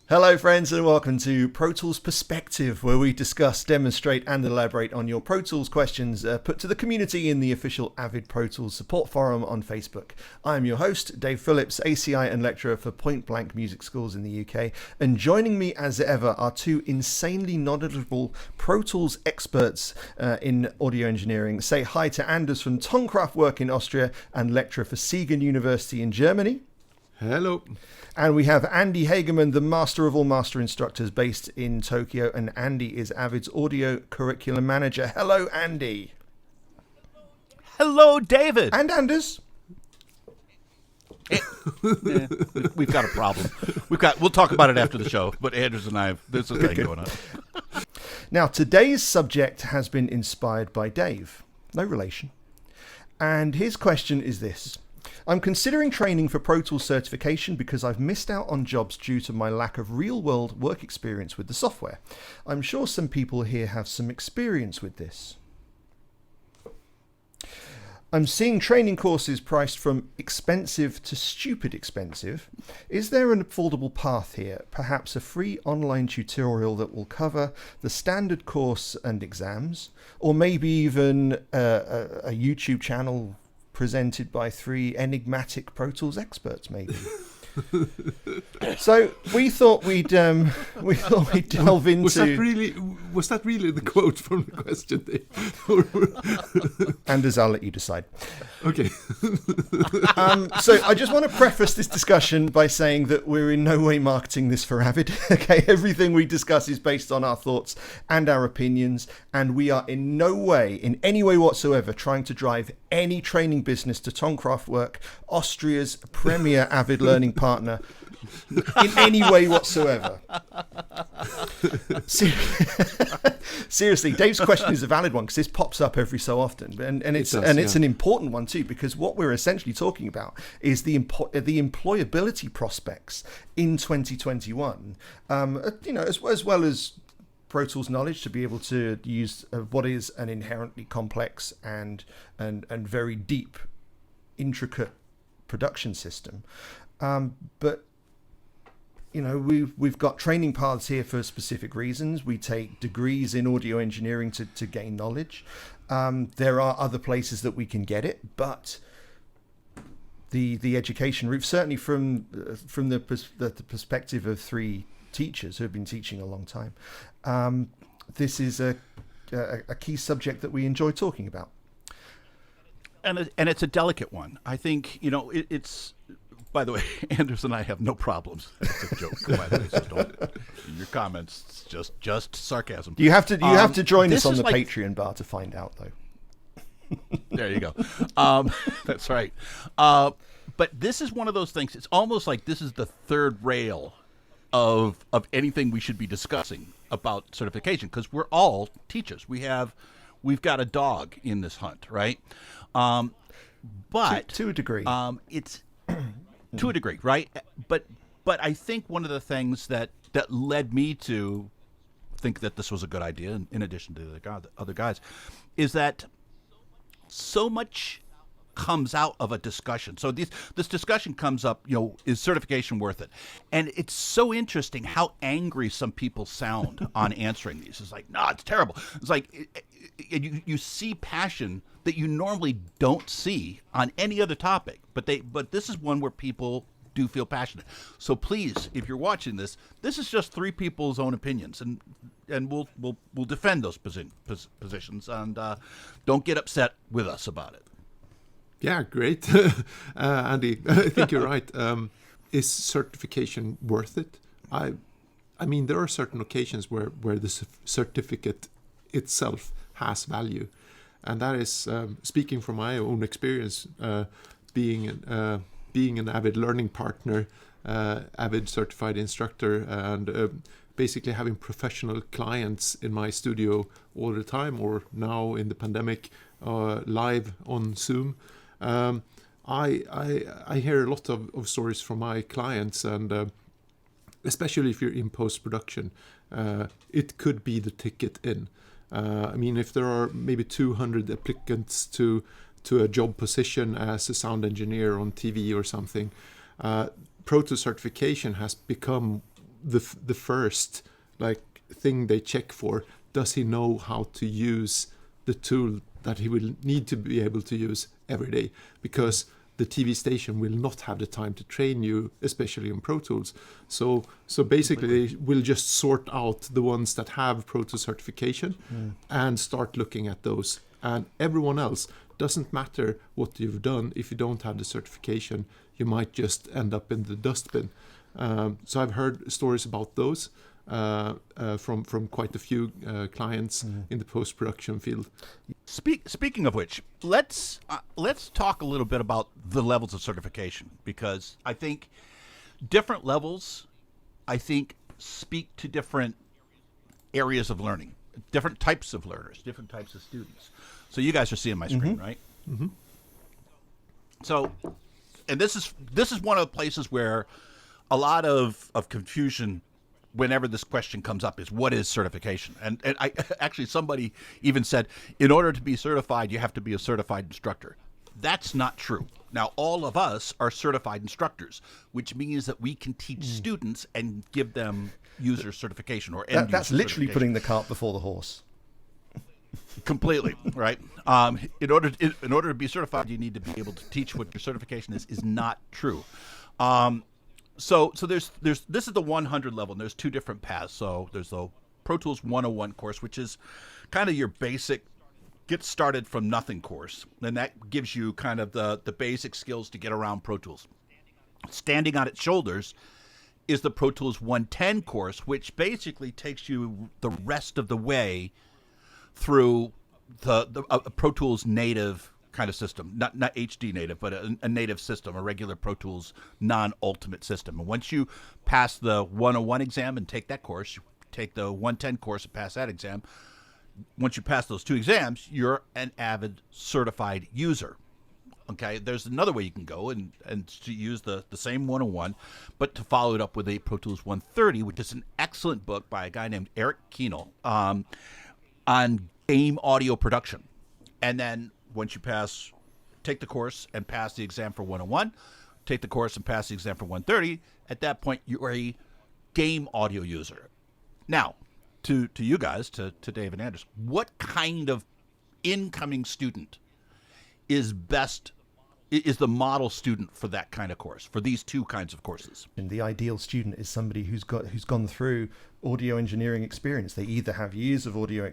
Hello friends and welcome to Pro Tools Perspective, where we discuss, demonstrate and elaborate on your Pro Tools questions put to the community in the official Avid Pro Tools support forum on Facebook. I am your host, Dave Phillips, ACI and lecturer for Point Blank Music Schools in the UK, and joining me as ever are two insanely knowledgeable Pro Tools experts in audio engineering. Say hi to Anders from Tonkraftwerk in Austria and lecturer for Siegen University in Germany. Hello. And we have Andy Hageman, the master of all master instructors based in Tokyo. And Andy is Avid's audio curriculum manager. Hello, Andy. Hello, David. And Anders. We've got a problem. We'll talk about it after the show. But Anders and I, there's a thing going on. Now, today's subject has been inspired by Dave. No relation. And his question is this. I'm considering training for Pro Tools certification because I've missed out on jobs due to my lack of real-world work experience with the software. I'm sure some people here have some experience with this. I'm seeing training courses priced from expensive to stupid expensive. Is there an affordable path here? Perhaps a free online tutorial that will cover the standard course and exams, or maybe even a YouTube channel presented by three enigmatic Pro Tools experts, maybe. So we thought we'd delve into. Was that really the quote from the question? Anders, I'll let you decide. Okay. So I just want to preface this discussion by saying that we're in no way marketing this for Avid. Okay, everything we discuss is based on our thoughts and our opinions, and we are in no way, in any way whatsoever, trying to drive any training business to Tonkraftwerk, Austria's premier Avid learning partner, in any way whatsoever. Seriously, Dave's question is a valid one because this pops up every so often, and it's an important one too, because what we're essentially talking about is the employability prospects in 2021. As well as Pro Tools knowledge to be able to use what is an inherently complex and very deep, intricate production system. But we've got training paths here for specific reasons. We take degrees in audio engineering to gain knowledge. There are other places that we can get it, but the education route, certainly from the perspective of three teachers who have been teaching a long time, this is a key subject that we enjoy talking about. And it's a delicate one. I think, it's, by the way, Anders and I have no problems. It's a joke, by the way, so don't, your comments, just sarcasm. You have to join us on the Patreon bar to find out, though. There you go. That's right. But this is one of those things, it's almost like this is the third rail of anything we should be discussing about certification, because we're all teachers. We've got a dog in this hunt, right? But to a degree, it's to a degree, right? But I think one of the things that led me to think that this was a good idea, in addition to the other guys, is that so much comes out of a discussion. So this discussion comes up, is certification worth it? And it's so interesting how angry some people sound on answering these. It's like, no, it's terrible. It's like you see passion that you normally don't see on any other topic, but this is one where people do feel passionate. So please, if you're watching this is just three people's own opinions, and we'll defend those positions, and don't get upset with us about it. Yeah, great. Andy, I think you're right. Is certification worth it? I mean, there are certain occasions where the certificate itself has value. And that is, speaking from my own experience, being an Avid learning partner, Avid certified instructor, and basically having professional clients in my studio all the time, or now in the pandemic, live on Zoom. I hear a lot of stories from my clients, and especially if you're in post-production, it could be the ticket in. I mean, if there are maybe 200 applicants to a job position as a sound engineer on TV or something, Pro Tools certification has become the first thing they check for, does he know how to use the tool that he will need to be able to use every day? Because the TV station will not have the time to train you, especially in Pro Tools. So basically, they will just sort out the ones that have Pro Tools certification and start looking at those. And everyone else, doesn't matter what you've done. If you don't have the certification, you might just end up in the dustbin. So I've heard stories about those from quite a few clients in the post-production field. Speaking of which, let's talk a little bit about the levels of certification, because I think different levels, speak to different areas of learning, different types of learners, different types of students. So you guys are seeing my screen, right? Mm-hmm. So, and this is one of the places where a lot of confusion whenever this question comes up is, what is certification? And I actually, somebody even said, in order to be certified, you have to be a certified instructor. That's not true. Now, all of us are certified instructors, which means that we can teach students and give them user certification or end user That's literally certification. putting the cart before the horse. Completely, right? In order to be certified, you need to be able to teach. What your certification is not true. So there's this is the 100 level, and there's two different paths. So there's the Pro Tools 101 course, which is kind of your basic get started from nothing course, and that gives you kind of the basic skills to get around Pro Tools. Standing on its shoulders is the Pro Tools 110 course, which basically takes you the rest of the way through the Pro Tools native kind of system, not HD native, but a native system, a regular Pro Tools non-ultimate system. And once you pass the 101 exam and take that course, you take the 110 course and pass that exam. Once you pass those two exams, you're an Avid certified user. Okay, there's another way you can go and to use the same 101, but to follow it up with a Pro Tools 130, which is an excellent book by a guy named Eric Kienel on game audio production. And then once you take the course and pass the exam for 101, take the course and pass the exam for 130, at that point you are a game audio user. Now, to you guys, to Dave and Anders, what kind of incoming student is the model student for that kind of course, for these two kinds of courses? And the ideal student is somebody who's gone through audio engineering experience. They either have years of audio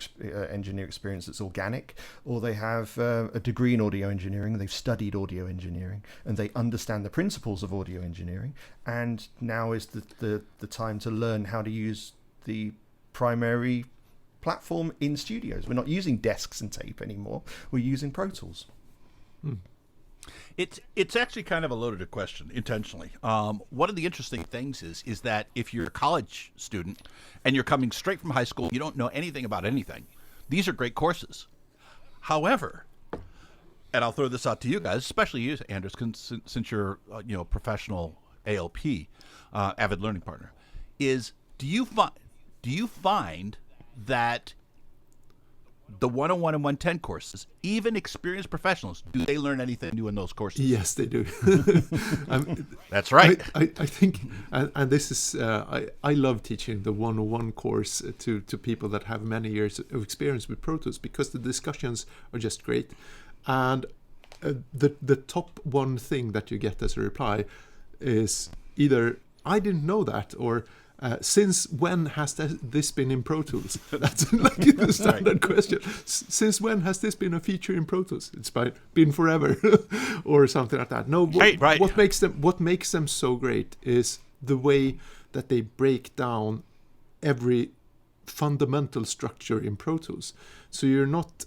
engineer experience that's organic, or they have a degree in audio engineering. They've studied audio engineering and they understand the principles of audio engineering. And now is the time to learn how to use the primary platform in studios. We're not using desks and tape anymore. We're using Pro Tools. It's actually kind of a loaded question intentionally. One of the interesting things is that if you're a college student and you're coming straight from high school, you don't know anything about anything, these are great courses. However, and I'll throw this out to you guys, especially you, Anders, since you're a professional ALP, avid learning partner, is do you find that the 101 and 110 courses, even experienced professionals, do they learn anything new in those courses? Yes, they do. That's right. I think, and this is, I love teaching the 101 course to people that have many years of experience with Pro Tools, because the discussions are just great. And the top one thing that you get as a reply is either, I didn't know that, or since when has this been in Pro Tools? That's like the standard question. Since when has this been a feature in Pro Tools? It's been forever, or something like that. No, what makes them so great is the way that they break down every fundamental structure in Pro Tools. So you're not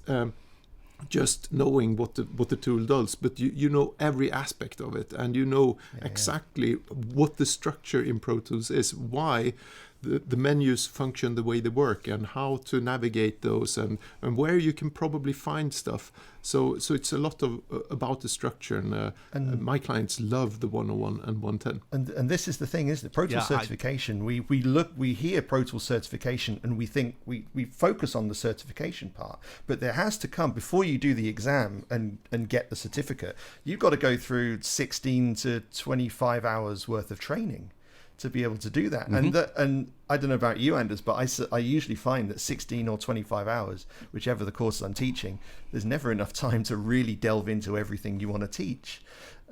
just knowing what the tool does, but you know every aspect of it, and you know exactly what the structure in Pro Tools is, why the menus function the way they work, and how to navigate those, and where you can probably find stuff. So it's a lot about the structure, and my clients love the 101 and 110. And this is the thing, isn't it? Pro Tools certification. We hear Pro Tools certification, and we think we focus on the certification part, but there has to come, before you do the exam and get the certificate, you've got to go through 16 to 25 hours worth of training. to be able to do that. And I don't know about you, Anders, but I usually find that 16 or 25 hours, whichever the course I'm teaching, there's never enough time to really delve into everything you want to teach.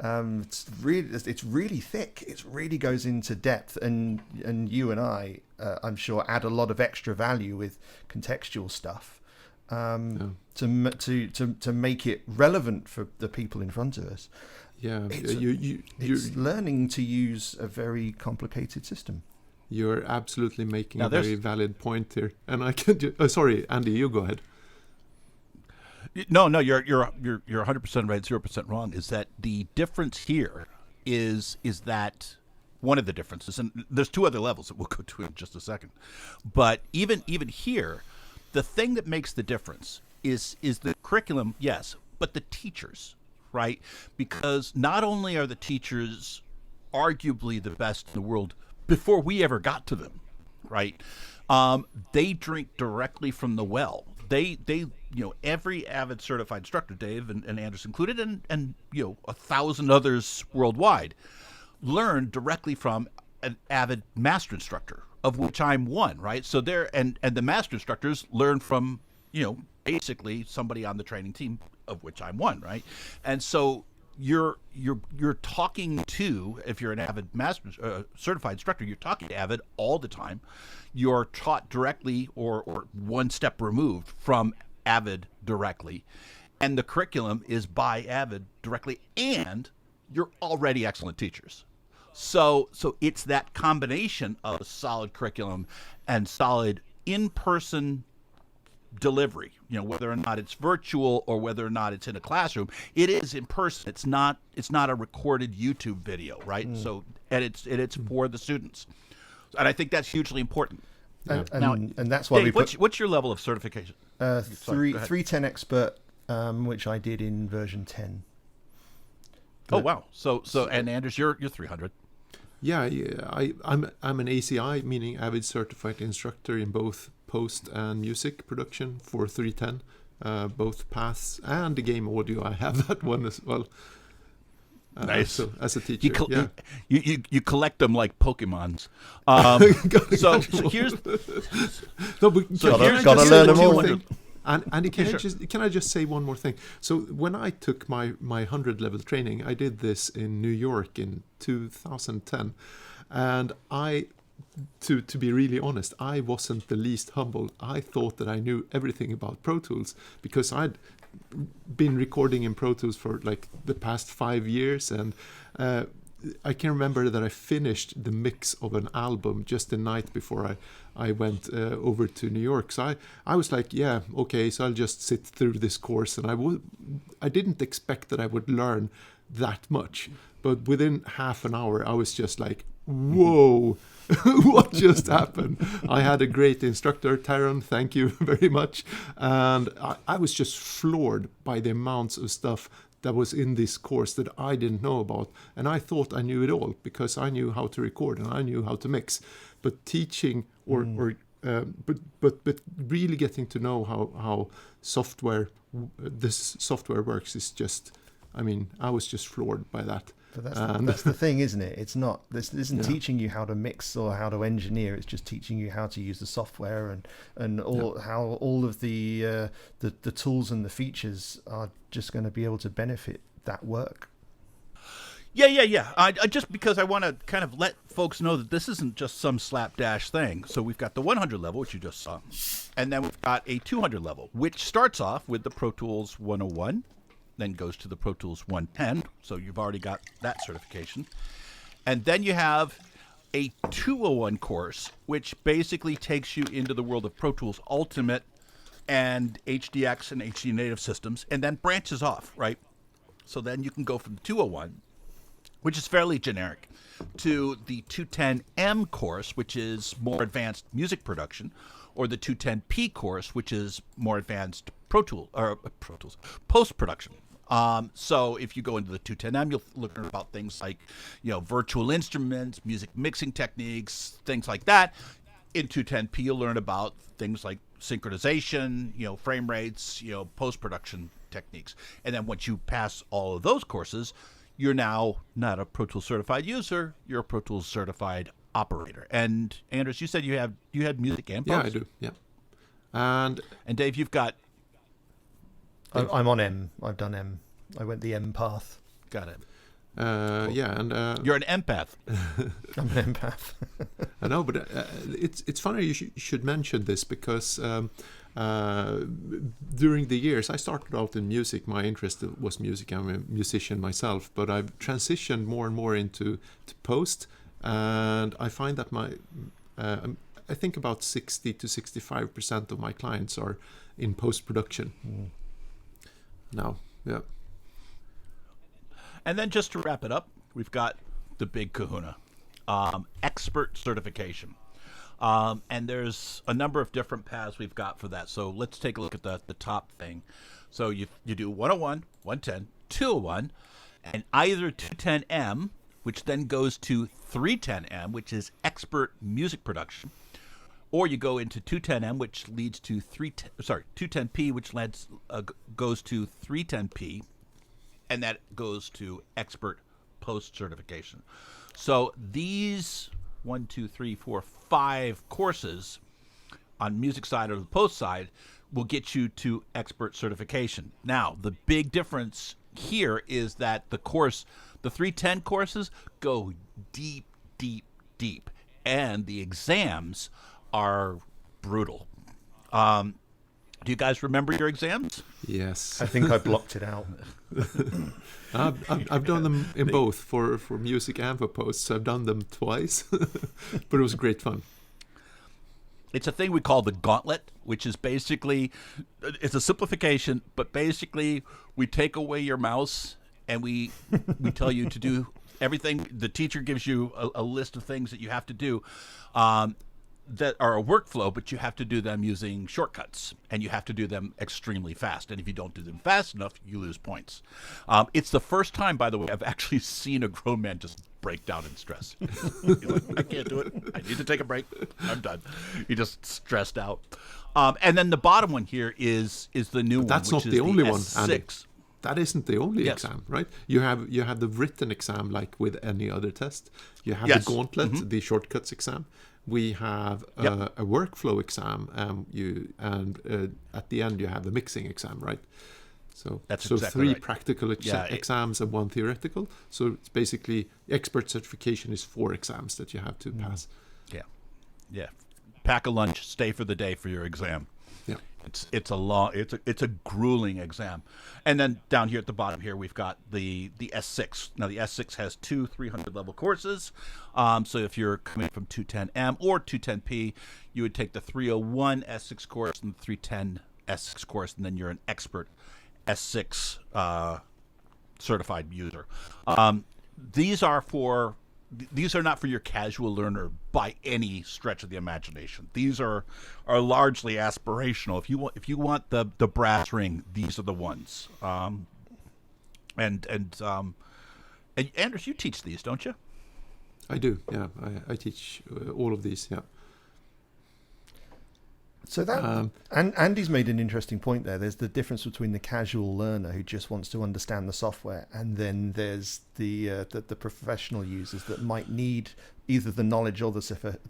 It's really thick. It really goes into depth, and you and I'm sure, add a lot of extra value with contextual stuff to make it relevant for the people in front of us. Yeah, it's learning to use a very complicated system. You're absolutely making a very valid point here, and I can. Sorry, Andy, you go ahead. No, you're 100% right, 0% wrong. Is that the difference here? Is that one of the differences? And there's two other levels that we'll go to in just a second. But even here, the thing that makes the difference is the curriculum, yes, but the teachers. Right? Because not only are the teachers arguably the best in the world before we ever got to them, right? They drink directly from the well. They every Avid certified instructor, Dave and Anders included, and 1,000 others worldwide, learn directly from an Avid master instructor, of which I'm one, right? So and the master instructors learn from, basically somebody on the training team, of which I'm one, right? And so you're talking to, if you're an Avid master certified instructor, you're talking to Avid all the time. You're taught directly or one step removed from Avid directly, and the curriculum is by Avid directly, and you're already excellent teachers. So it's that combination of a solid curriculum and solid in-person delivery, whether or not it's virtual or whether or not it's in a classroom. It is in person. It's not a recorded YouTube video, right? So and it's for the students, and I think that's hugely important. And that's why Dave, what's your level of certification? 310 expert, which I did in version 10. Oh wow! So and Anders, you're 300. Yeah, I'm an ACI, meaning Avid Certified Instructor in both post and music production for 310, both paths and the game audio. I have that one as well. Nice. So as a teacher, you collect them like Pokemons. So here's gotta learn them all. And can I just say one more thing? So when I took my 100 level training, I did this in New York in 2010, and to be really honest, I wasn't the least humbled. I thought that I knew everything about Pro Tools because I'd been recording in Pro Tools for like the past 5 years, and I can remember that I finished the mix of an album just the night before I went over to New York. So I was like, yeah, okay, so I'll just sit through this course. And I didn't expect that I would learn that much. But within half an hour, I was just like, whoa, what just happened? I had a great instructor, Taron, thank you very much. And I was just floored by the amounts of stuff that was in this course that I didn't know about. And I thought I knew it all because I knew how to record and I knew how to mix. But teaching but really getting to know how this software works is just, I was just floored by that. But that's the thing, isn't it? It's not. This isn't teaching you how to mix or how to engineer. It's just teaching you how to use the software and how all of the tools and the features are just going to be able to benefit that work. Yeah. I just because I want to kind of let folks know that this isn't just some slapdash thing. So we've got the 100 level, which you just saw, and then we've got a 200 level, which starts off with the Pro Tools 101. Then goes to the Pro Tools 110, so you've already got that certification. And then you have a 201 course, which basically takes you into the world of Pro Tools Ultimate and HDX and HD native systems, and then branches off, right? So then you can go from the 201, which is fairly generic, to the 210M course, which is more advanced music production, or the 210P course, which is more advanced post-production. So if you go into the 210M, you'll learn about things like, virtual instruments, music mixing techniques, things like that. In 210P, you'll learn about things like synchronization, frame rates, post-production techniques. And then once you pass all of those courses, you're now not a Pro Tools certified user, you're a Pro Tools certified operator. And Anders, you said you had music and Yeah, post? I do. Yeah, and Dave, you've got I'm on M. I've done M. I went the M path. got it. yeah, and You're an empath. I'm an empath. I know, but it's funny you should mention this because during the years I started out in music. My interest was music. I'm a musician myself, but I've transitioned more and more into post, and I find that I think about 60 to 65% of my clients are in post production now. Yeah. And then just to wrap it up, we've got the big kahuna, expert certification. And there's a number of different paths we've got for that. So let's take a look at the top thing. So you do 101, 110, 201, and either 210M, which then goes to 310M, which is expert music production, or you go into 210M, which leads to 210P, which goes to 310P, and that goes to expert post certification. So these 5 courses on music side or the post side will get you to expert certification. Now, the big difference here is that the 310 courses go deep, deep, deep, and the exams are brutal. Do you guys remember your exams? Yes. I think I blocked it out. I've done them in both for music and for posts. I've done them twice, but it was great fun. It's a thing we call the gauntlet, which is basically, it's a simplification, but basically we take away your mouse and we tell you to do everything. The teacher gives you a list of things that you have to do. That are a workflow, but you have to do them using shortcuts, and you have to do them extremely fast. And if you don't do them fast enough, you lose points. It's the first time, by the way, I've actually seen a grown man just break down in stress. He's like, I can't do it. I need to take a break. I'm done. He just stressed out. And then the bottom one here is the new one. That's which not is the only one, S6. Andy. That isn't the only Yes. exam, right? You have the written exam like with any other test. You have Yes. the gauntlet, the shortcuts exam. We have a workflow exam, at the end you have a mixing exam, right? So That's so exactly 3 right. practical exams and 1 theoretical. So it's basically expert certification is 4 exams that you have to pass. Yeah. Pack a lunch, stay for the day for your exam. Yeah. It's a grueling exam. And then down here at the bottom here we've got the S6. Now the S6 has 2 300 level courses. So if you're coming from 210M or 210P, you would take the 301 S6 course and the 310 S6 course, and then you're an expert S6 certified user. These are not for your casual learner by any stretch of the imagination. These are largely aspirational. If you want the brass ring, these are the ones. And Anders, you teach these, don't you? I do, yeah. I teach all of these, yeah. So that and Andy's made an interesting point there. There's the difference between the casual learner who just wants to understand the software, and then there's the professional users that might need either the knowledge or the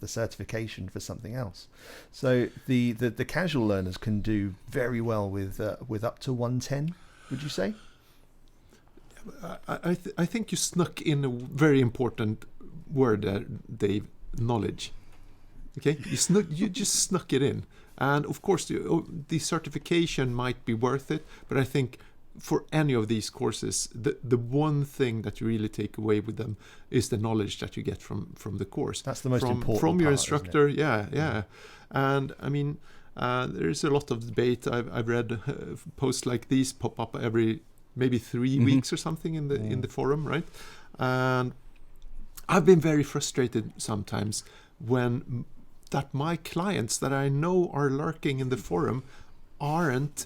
certification for something else. So the casual learners can do very well with up to 110. Would you say? I think you snuck in a very important word there, Dave. Knowledge. Okay, you just snuck it in. And of course, the certification might be worth it, but I think for any of these courses, the one thing that you really take away with them is the knowledge that you get from the course. That's the most important from your part, instructor. Yeah. And I mean, there is a lot of debate. I've read posts like these pop up every maybe 3 weeks or something in the forum, right? And I've been very frustrated sometimes when that my clients that I know are lurking in the forum aren't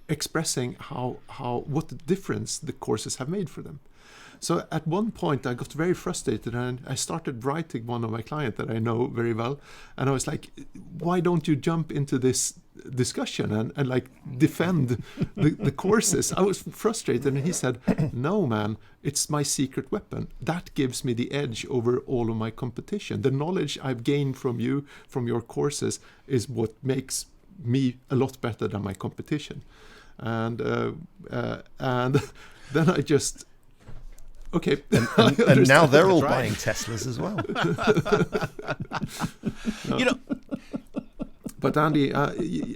expressing what the difference the courses have made for them. So at one point I got very frustrated and I started writing one of my clients that I know very well, and I was like, why don't you jump into this discussion and like defend the courses. I was frustrated, and he said, "No, man, it's my secret weapon. That gives me the edge over all of my competition. The knowledge I've gained from you, from your courses, is what makes me a lot better than my competition." And then I just okay. And now they're all buying Teslas as well. You know, But Andy,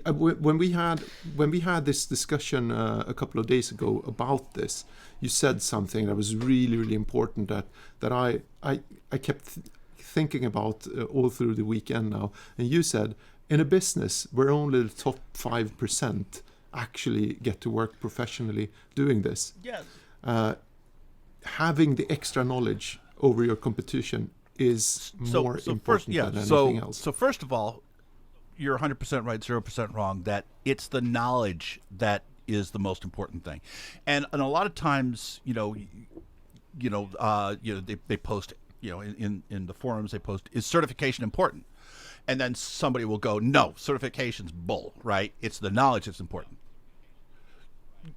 when we had this discussion a couple of days ago about this, you said something that was really, really important that I kept thinking about all through the weekend now. And you said, in a business where only the top 5% actually get to work professionally doing this, yes. Having the extra knowledge over your competition is more important than anything else. So first of all, you're 100% right, 0% wrong, that it's the knowledge that is the most important thing. And a lot of times, they post, in the forums, they post, is certification important? And then somebody will go, no, certification's bull, right? It's the knowledge that's important.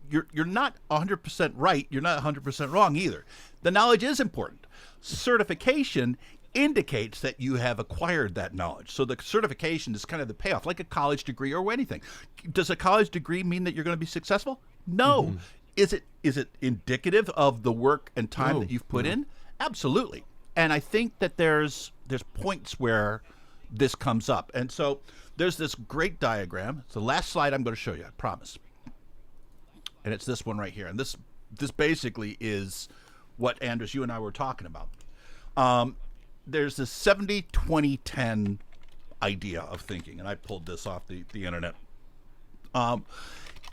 You're not 100% right. You're not 100% wrong either. The knowledge is important. Certification indicates that you have acquired that knowledge. So the certification is kind of the payoff, like a college degree or anything. Does a college degree mean that you're going to be successful? No. Mm-hmm. Is it indicative of the work and time that you've put in? Absolutely. And I think that there's points where this comes up. And so there's this great diagram. It's the last slide I'm going to show you, I promise. And it's this one right here. And this basically is what, Anders, you and I were talking about. There's this 70-20-10 idea of thinking, and I pulled this off the internet. And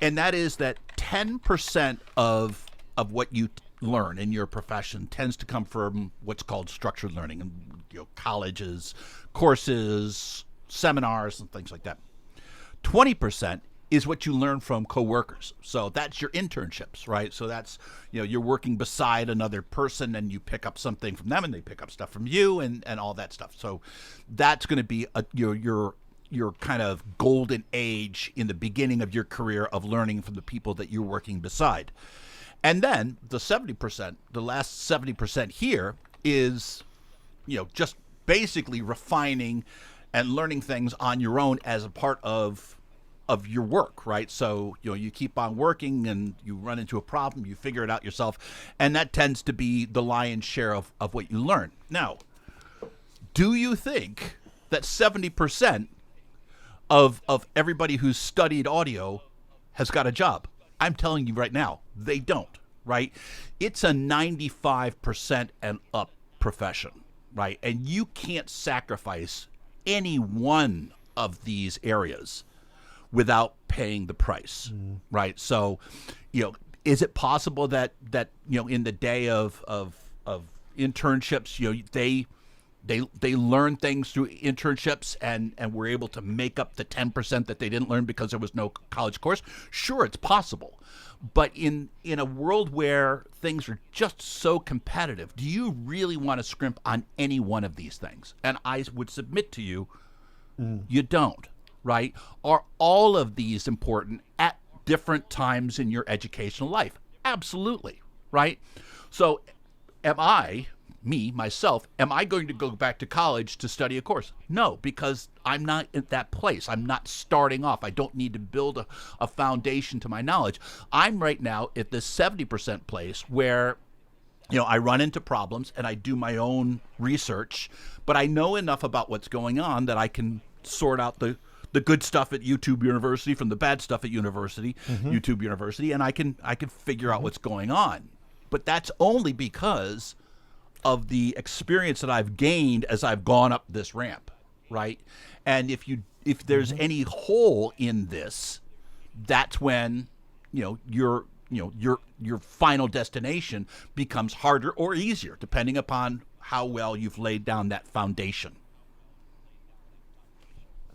that is that 10% of what you learn in your profession tends to come from what's called structured learning, and colleges, courses, seminars, and things like that. 20% is what you learn from coworkers. So that's your internships, right? So that's, you're working beside another person and you pick up something from them and they pick up stuff from you and all that stuff. So that's going to be your kind of golden age in the beginning of your career of learning from the people that you're working beside. And then the 70%, the last 70% here is, just basically refining and learning things on your own as a part of your work, right? So, you keep on working and you run into a problem, you figure it out yourself, and that tends to be the lion's share of what you learn. Now, do you think that 70% of everybody who's studied audio has got a job? I'm telling you right now, they don't, right? It's a 95% and up profession, right? And you can't sacrifice any one of these areas without paying the price, right? So, is it possible that in the day of internships, they learn things through internships and were able to make up the 10% that they didn't learn because there was no college course? Sure, it's possible. But in a world where things are just so competitive, do you really want to scrimp on any one of these things? And I would submit to you, you don't. Right? Are all of these important at different times in your educational life? Absolutely. Right? So am I going to go back to college to study a course? No, because I'm not at that place. I'm not starting off. I don't need to build a foundation to my knowledge. I'm right now at this 70% place where I run into problems and I do my own research, but I know enough about what's going on that I can sort out the good stuff at YouTube University from the bad stuff at YouTube University, and I can figure out what's going on. But that's only because of the experience that I've gained as I've gone up this ramp, right? And if there's any hole in this, that's when your final destination becomes harder or easier, depending upon how well you've laid down that foundation.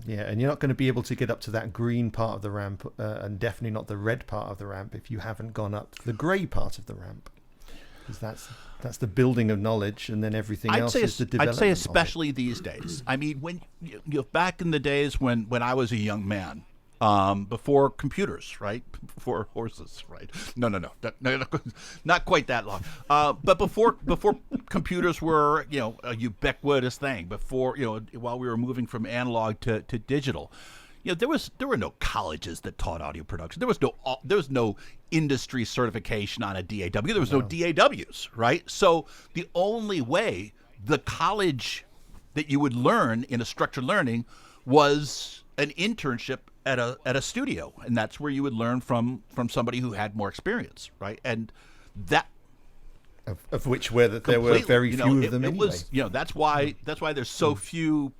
Yeah, and you're not going to be able to get up to that green part of the ramp, and definitely not the red part of the ramp if you haven't gone up the grey part of the ramp. Because that's the building of knowledge, and then everything else is the development. I'd say especially these days. I mean, when back in the days when I was a young man, before computers, right? Before horses, right? No, not quite that long. But before computers were, a ubiquitous thing. Before, while we were moving from analog to digital, there were no colleges that taught audio production. There was no industry certification on a DAW. There was no DAWs, right? So the only way the college that you would learn in a structured learning was an internship at a studio, and that's where you would learn from somebody who had more experience, right? And that of which there were very few of them anyway. That's why there's so few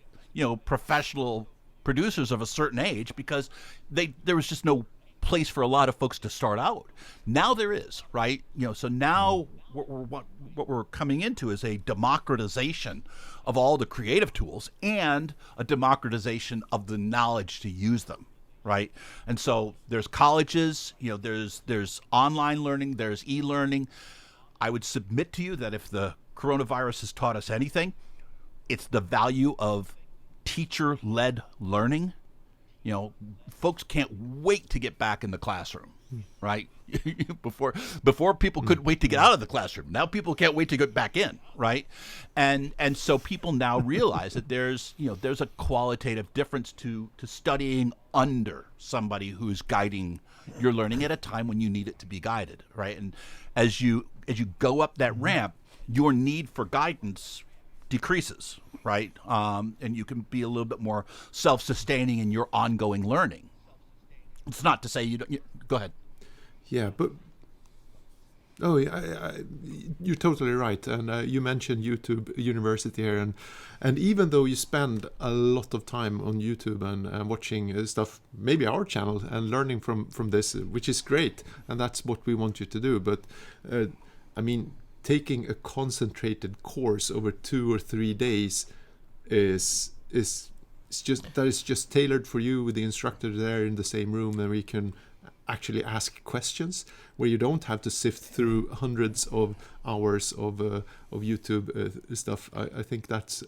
professional producers of a certain age, because there was just no place for a lot of folks to start out. Now there is, right? So now what we're coming into is a democratization of all the creative tools and a democratization of the knowledge to use them, right? And so there's colleges, there's online learning, there's e-learning. I would submit to you that if the coronavirus has taught us anything, it's the value of teacher-led learning. Folks can't wait to get back in the classroom, right? Before people couldn't wait to get out of the classroom. Now people can't wait to get back in, right? And so people now realize that there's a qualitative difference to studying under somebody who's guiding your learning at a time when you need it to be guided, right? And as you go up that ramp, your need for guidance decreases, right? And you can be a little bit more self-sustaining in your ongoing learning. It's not to say you don't. Go ahead. Yeah, but you're totally right. And you mentioned YouTube University here, and even though you spend a lot of time on YouTube and watching stuff, maybe our channel, and learning from this, which is great, and that's what we want you to do. But taking a concentrated course over 2 or 3 days is just tailored for you, with the instructor there in the same room, and we can actually ask questions where you don't have to sift through hundreds of hours of YouTube stuff. I think that's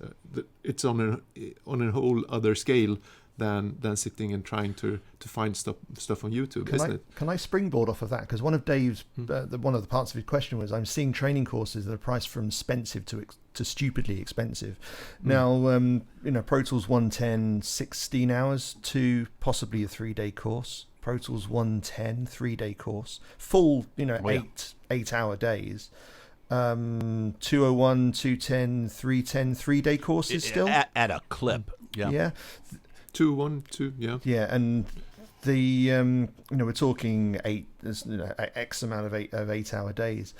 it's on a whole other scale than sitting and trying to find stuff on YouTube, isn't it? Can I springboard off of that? Because one of Dave's one of the parts of his question was, I'm seeing training courses that are priced from expensive to stupidly expensive. Now, Pro Tools 110, 16 hours to possibly a 3-day course. Pro Tools 110, 3-day course. Full, 8-hour days. 201, 210, 310, 3-day courses still? At a clip, yeah. Yeah. 212, yeah. Yeah, and the we're talking X amount of 8-hour days.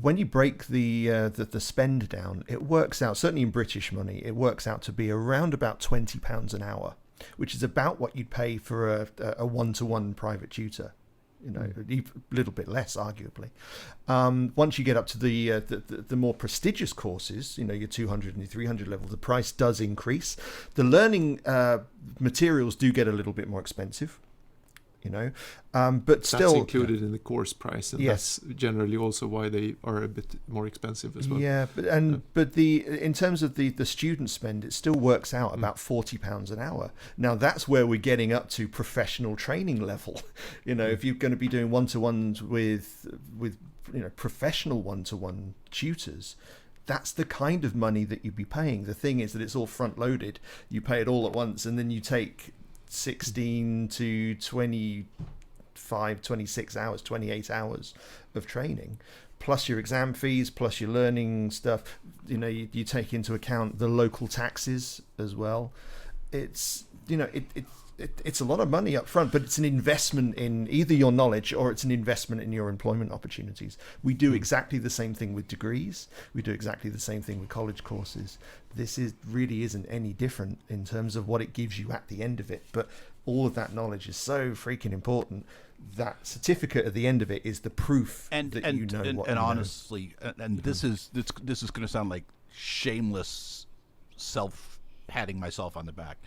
When you break the spend down, it works out, certainly in British money, it works out to be around about £20 an hour, which is about what you'd pay for a one-to-one private tutor. A little bit less, arguably. Once you get up to the more prestigious courses, your 200 and your 300 level, the price does increase. The learning materials do get a little bit more expensive, but still that's included in the course price, and yes, that's generally also why they are a bit more expensive as well. Yeah, but in terms of the student spend, it still works out about £40 an hour. Now that's where we're getting up to professional training level. If you're going to be doing one-to-ones with professional one-to-one tutors, that's the kind of money that you'd be paying. The thing is that it's all front-loaded. You pay it all at once, and then you take 16 to 25, 26 hours, 28 hours of training, plus your exam fees, plus your learning stuff. You take into account the local taxes as well. It's it's a lot of money up front, but it's an investment in either your knowledge or it's an investment in your employment opportunities. We do exactly the same thing with degrees. We do exactly the same thing with college courses. This really isn't any different in terms of what it gives you at the end of it. But all of that knowledge is so freaking important. That certificate at the end of it is the proof that you know what you know. And honestly, and this is going to sound like shameless patting myself on the back.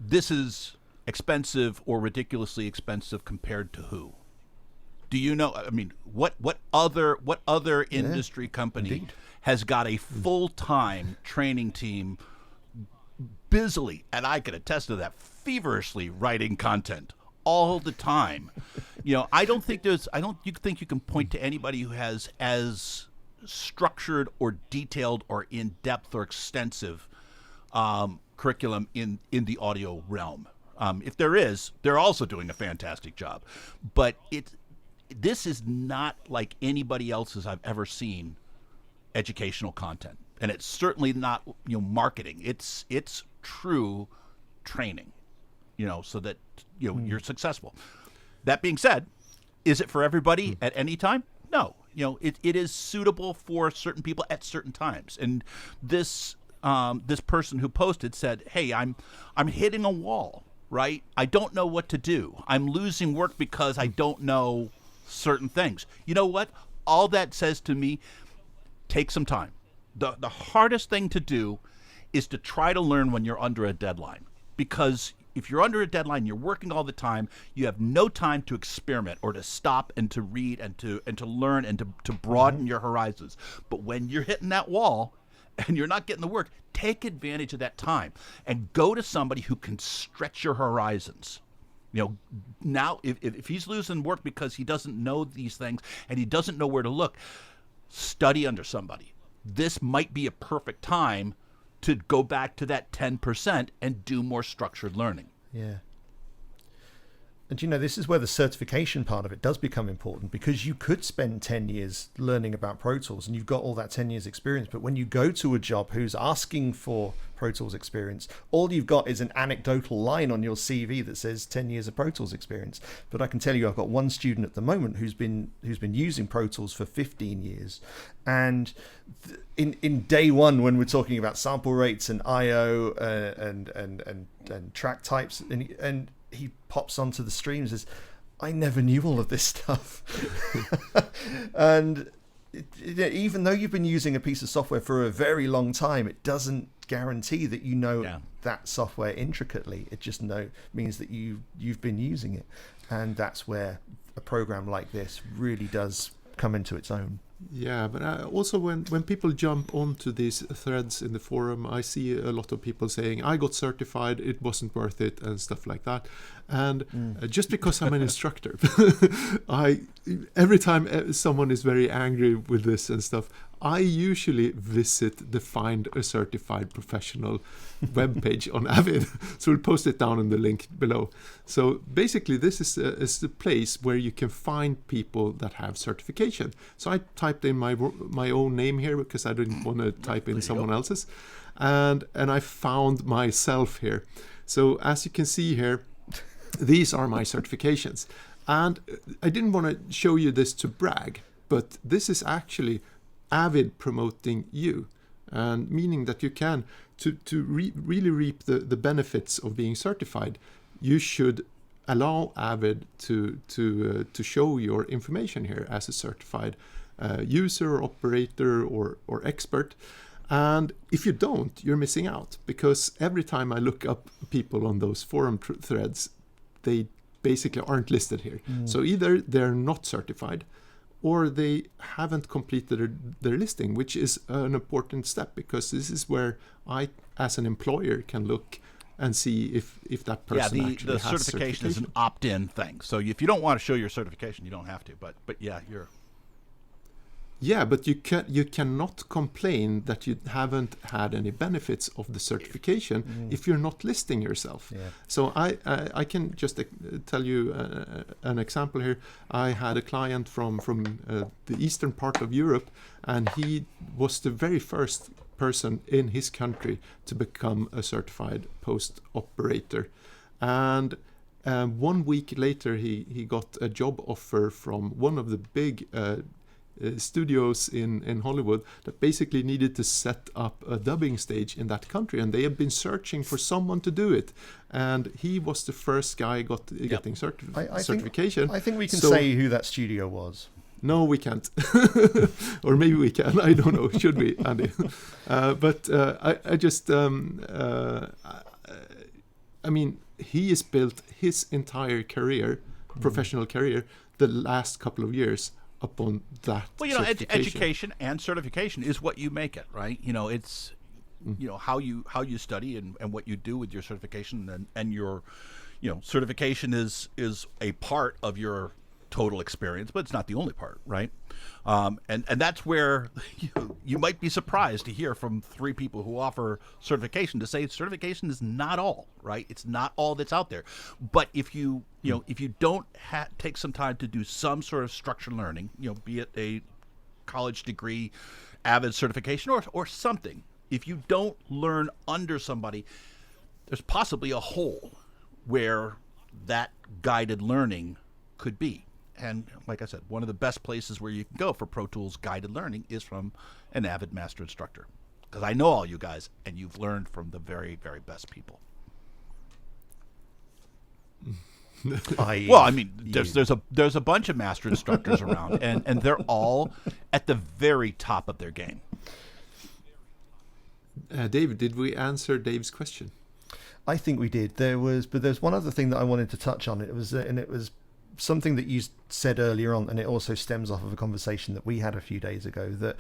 This is expensive or ridiculously expensive compared to who? Do you know? I mean, what other industry company has got a full-time training team busily, and I can attest to that, feverishly writing content all the time. I don't think you think you can point to anybody who has as structured or detailed or in-depth or extensive curriculum in the audio realm. If there is, they're also doing a fantastic job. But this is not like anybody else's I've ever seen educational content. And it's certainly not marketing. It's true training, so that you're successful. That being said, is it for everybody at any time? No. It is suitable for certain people at certain times. And this person who posted said, "Hey, I'm hitting a wall, right? I don't know what to do. I'm losing work because I don't know certain things." You know what? All that says to me, take some time. The hardest thing to do is to try to learn when you're under a deadline, because if you're under a deadline, you're working all the time, you have no time to experiment or to stop and to read and to learn and to broaden your horizons. But when you're hitting that wall and you're not getting the work, take advantage of that time and go to somebody who can stretch your horizons. Now if he's losing work because he doesn't know these things and he doesn't know where to look, study under somebody. This might be a perfect time to go back to that 10% and do more structured learning. Yeah. And this is where the certification part of it does become important, because you could spend 10 years learning about Pro Tools and you've got all that 10 years experience. But when you go to a job who's asking for Pro Tools experience, all you've got is an anecdotal line on your CV that says 10 years of Pro Tools experience. But I can tell you, I've got one student at the moment who's been using Pro Tools for 15 years. And in day one, when we're talking about sample rates and IO and track types, and he pops onto the stream and says, "I never knew all of this stuff." And even though you've been using a piece of software for a very long time, it doesn't guarantee that you know that software intricately. It just means that you've been using it. And that's where a program like this really does come into its own. Yeah, but also when people jump onto these threads in the forum, I see a lot of people saying, "I got certified, it wasn't worth it," and stuff like that. And just because I'm an instructor, every time someone is very angry with this and stuff, I usually visit the Find a Certified Professional webpage on Avid. So we'll post it down in the link below. So basically this is the place where you can find people that have certification. So I typed in my own name here because I didn't want to type in someone else's. And I found myself here. So as you can see here, these are my certifications. And I didn't want to show you this to brag, but this is actually Avid promoting you, and meaning that you can really reap the benefits of being certified. You should allow Avid to show your information here as a certified user or operator or expert. And if you don't, you're missing out, because every time I look up people on those forum threads, they basically aren't listed here. So either they're not certified or they haven't completed their listing, which is an important step, because this is where I, as an employer, can look and see if that person actually has the certification is an opt-in thing. So if you don't want to show your certification, you don't have to. But yeah, you're... Yeah, but you cannot complain that you haven't had any benefits of the certification if you're not listing yourself. Yeah. So I can just tell you an example here. I had a client from the eastern part of Europe, and he was the very first person in his country to become a certified post operator. And 1 week later, he got a job offer from one of the big studios in Hollywood that basically needed to set up a dubbing stage in that country, and they have been searching for someone to do it, and he was the first guy getting certification. I think we can say who that studio was. No, we can't. Or maybe we can. I don't know. Should we, Andy? But I just... I mean, he has built his entire career, professional career, the last couple of years upon that. Well, education and certification is what you make it, right? It's how you study and what you do with your certification, and your certification is a part of your total experience, but it's not the only part, right? And that's where you might be surprised to hear from 3 people who offer certification to say certification is not all, right? It's not all that's out there. But if you if you don't take some time to do some sort of structured learning, be it a college degree, AVID certification, or something, if you don't learn under somebody, there's possibly a hole where that guided learning could be. And like I said, one of the best places where you can go for Pro Tools guided learning is from an AVID master instructor. Because I know all you guys, and you've learned from the very, very best people. Well, I mean, there's a bunch of master instructors around, and they're all at the very top of their game. David, did we answer Dave's question? I think we did. But there's one other thing that I wanted to touch on. It was something that you said earlier on, and it also stems off of a conversation that we had a few days ago, that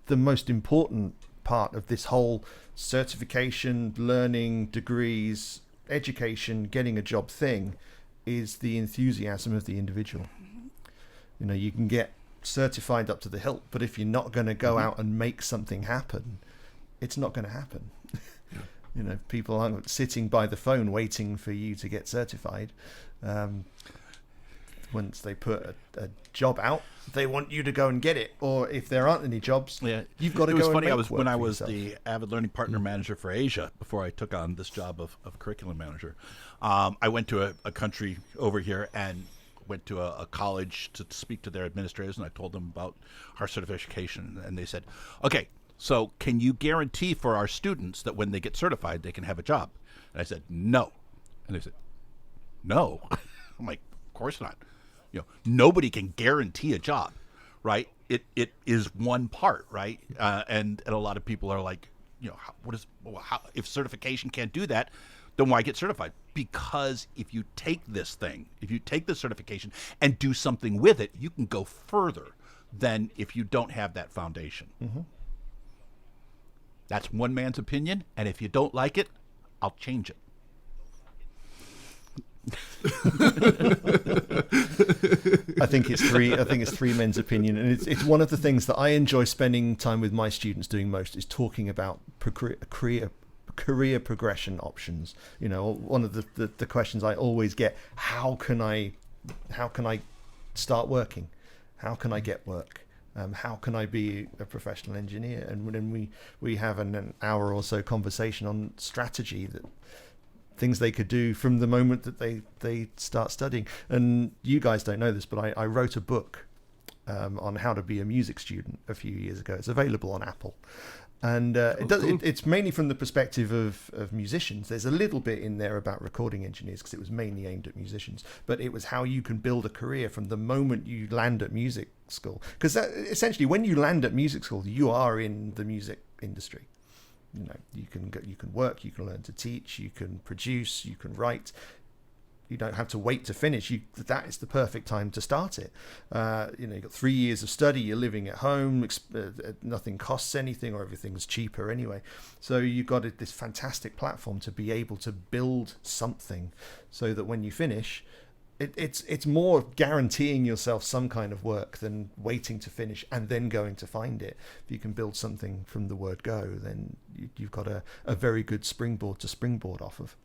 the most important part of this whole certification, learning, degrees, education, getting a job thing is the enthusiasm of the individual. You can get certified up to the hilt, but if you're not going to go out and make something happen, it's not going to happen. People aren't sitting by the phone waiting for you to get certified. Once they put a job out, they want you to go and get it. Or if there aren't any jobs, you've got to go. It was funny. When I was the AVID Learning Partner Manager for Asia, before I took on this job of curriculum manager, I went to a country over here and went to a college to speak to their administrators, and I told them about our certification, and they said, "Okay, so can you guarantee for our students that when they get certified, they can have a job?" And I said, "No," and they said, "No." I'm like, "Of course not. Nobody can guarantee a job, right? It is one part, right? And a lot of people are like, if certification can't do that, then why get certified? Because if you take this certification and do something with it, you can go further than if you don't have that foundation." Mm-hmm. That's one man's opinion, and if you don't like it, I'll change it. I think it's three men's opinion, and it's one of the things that I enjoy spending time with my students doing most is talking about career progression options. One of the questions I always get: how can I start working? How can I get work? How can I be a professional engineer? And when we have an hour or so conversation on strategy, that things they could do from the moment that they start studying. And you guys don't know this, but I wrote a book on how to be a music student a few years ago. It's available on Apple. And it's mainly from the perspective of musicians. There's a little bit in there about recording engineers because it was mainly aimed at musicians. But it was how you can build a career from the moment you land at music school. Because essentially, when you land at music school, you are in the music industry. You can work, you can learn to teach, you can produce, you can write. You don't have to wait to finish. That is the perfect time to start it. You've got 3 years of study. You're living at home. Nothing costs anything, or everything's cheaper anyway. So you've got this fantastic platform to be able to build something, so that when you finish, it's more guaranteeing yourself some kind of work than waiting to finish and then going to find it. If you can build something from the word go, then you've got a very good springboard to springboard off of.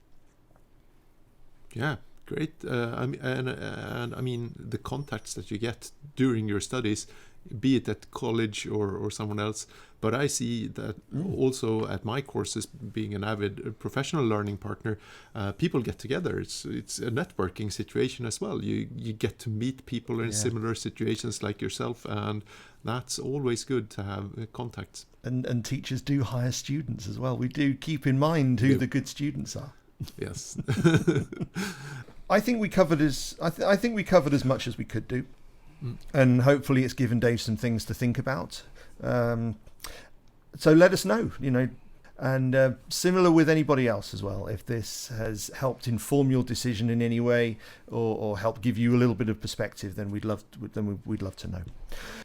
Yeah. Great. I mean, the contacts that you get during your studies, be it at college or someone else. But I see that also at my courses, being an AVID professional learning partner, people get together. It's a networking situation as well. You get to meet people in similar situations like yourself, and that's always good to have contacts. And teachers do hire students as well. We do keep in mind who the good students are. Yes. I think we covered as much as we could do, and hopefully it's given Dave some things to think about. So let us know, and similar with anybody else as well. If this has helped inform your decision in any way, or help give you a little bit of perspective, then we'd love to know.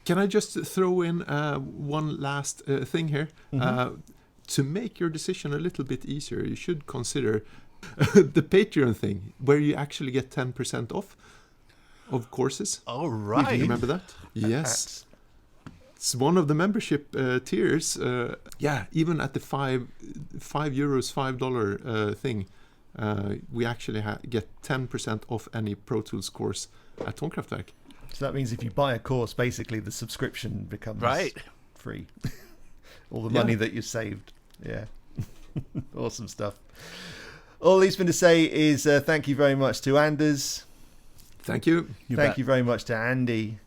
Can I just throw in one last thing here? Mm-hmm. to make your decision a little bit easier, you should consider the Patreon thing, where you actually get 10% off of courses. Oh, right. Do you remember that? Yes. It's one of the membership tiers. Even at the €5 $5 thing, we actually get 10% off any Pro Tools course at Tonkraftwerk. So that means if you buy a course, basically the subscription becomes free. All the money that you saved. Yeah. Awesome stuff. All leaves me to say is thank you very much to Anders. Thank you. Thank you very much to Andy.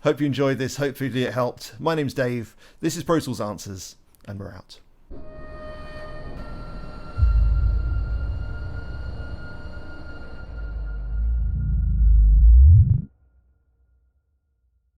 Hope you enjoyed this. Hopefully it helped. My name's Dave. This is Pro Tools Answers, and we're out.